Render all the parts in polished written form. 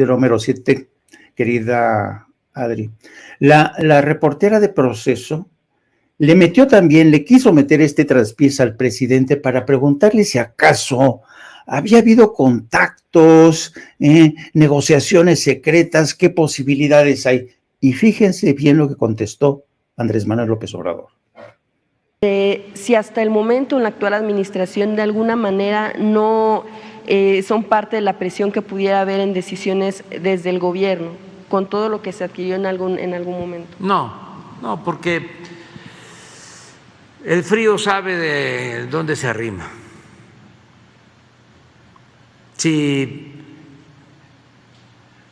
Romero 7, querida Adri. La reportera de Proceso le quiso meter este traspiés al presidente para preguntarle si acaso había habido contactos, negociaciones secretas, qué posibilidades hay. Y fíjense bien lo que contestó Andrés Manuel López Obrador. Si hasta el momento en la actual administración de alguna manera no son parte de la presión que pudiera haber en decisiones desde el gobierno, con todo lo que se adquirió en algún momento. No, porque el frío sabe de dónde se arrima. Si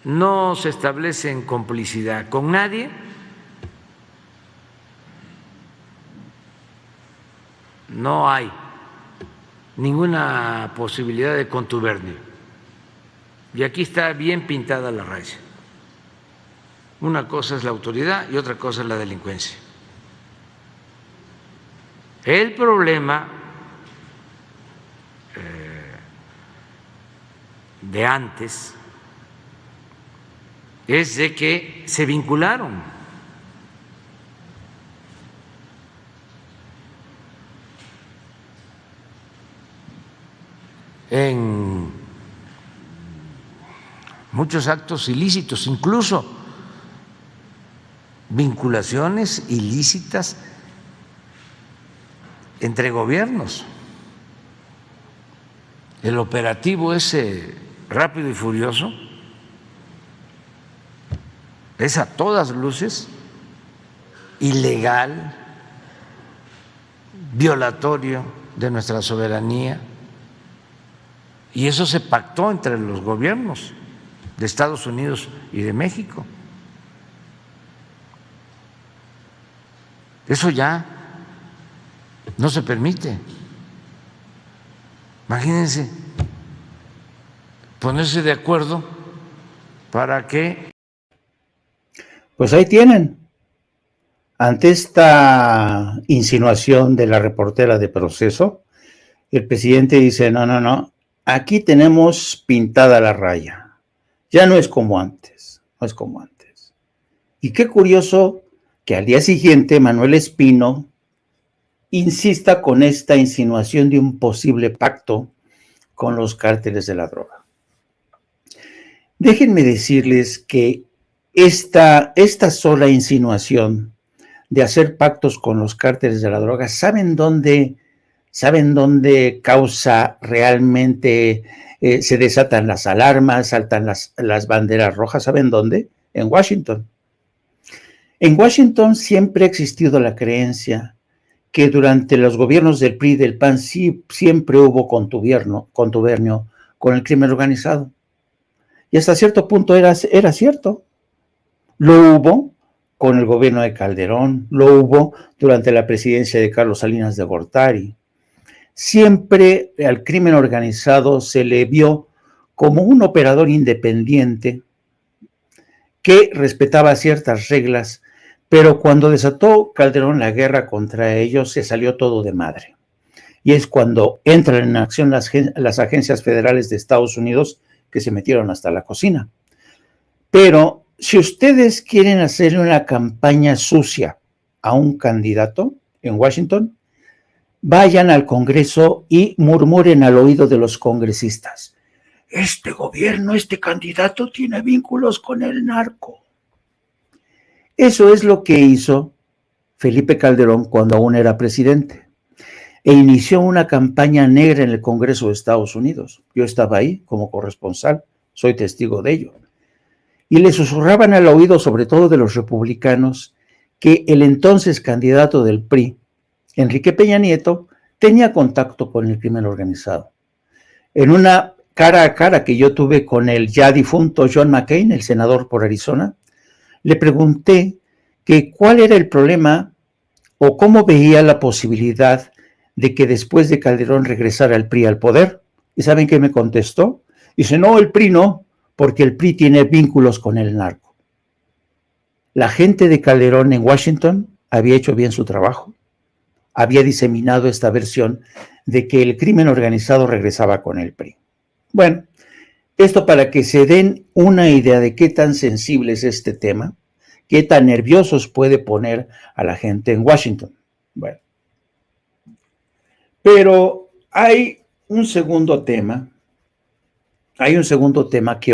no se establece en complicidad con nadie, no hay ninguna posibilidad de contubernio. Y aquí está bien pintada la raya. Una cosa es la autoridad y otra cosa es la delincuencia. El problema de antes es de que se vincularon. En muchos actos ilícitos, incluso vinculaciones ilícitas entre gobiernos. El operativo ese Rápido y Furioso es a todas luces ilegal, violatorio de nuestra soberanía, y eso se pactó entre los gobiernos de Estados Unidos y de México. Eso ya no se permite. Imagínense ponerse de acuerdo para que... Pues ahí tienen. Ante esta insinuación de la reportera de Proceso, el presidente dice, no, aquí tenemos pintada la raya. Ya no es como antes, no es como antes. Y qué curioso que al día siguiente Manuel Espino insista con esta insinuación de un posible pacto con los cárteles de la droga. Déjenme decirles que esta sola insinuación de hacer pactos con los cárteles de la droga, ¿saben dónde causa realmente, se desatan las alarmas, saltan las banderas rojas? ¿Saben dónde? En Washington. En Washington siempre ha existido la creencia que durante los gobiernos del PRI y del PAN siempre hubo contubernio con el crimen organizado. Y hasta cierto punto era cierto. Lo hubo con el gobierno de Calderón, lo hubo durante la presidencia de Carlos Salinas de Gortari. Siempre al crimen organizado se le vio como un operador independiente que respetaba ciertas reglas, pero cuando desató Calderón la guerra contra ellos, se salió todo de madre. Y es cuando entran en acción las agencias federales de Estados Unidos, que se metieron hasta la cocina. Pero si ustedes quieren hacer una campaña sucia a un candidato en Washington, vayan al Congreso y murmuren al oído de los congresistas: este gobierno, este candidato tiene vínculos con el narco. Eso es lo que hizo Felipe Calderón cuando aún era presidente, e inició una campaña negra en el Congreso de Estados Unidos. Yo estaba ahí como corresponsal, soy testigo de ello. Y le susurraban al oído, sobre todo de los republicanos, que el entonces candidato del PRI, Enrique Peña Nieto, tenía contacto con el crimen organizado. En una cara a cara que yo tuve con el ya difunto John McCain, el senador por Arizona, le pregunté que cuál era el problema o cómo veía la posibilidad de que después de Calderón regresara el PRI al poder. ¿Y saben qué me contestó? Dice, no, el PRI no, porque el PRI tiene vínculos con el narco. La gente de Calderón en Washington había hecho bien su trabajo, había diseminado esta versión de que el crimen organizado regresaba con el PRI. Bueno, Esto para que se den una idea de qué tan sensible es este tema, qué tan nerviosos puede poner a la gente en Washington. Bueno, pero hay un segundo tema que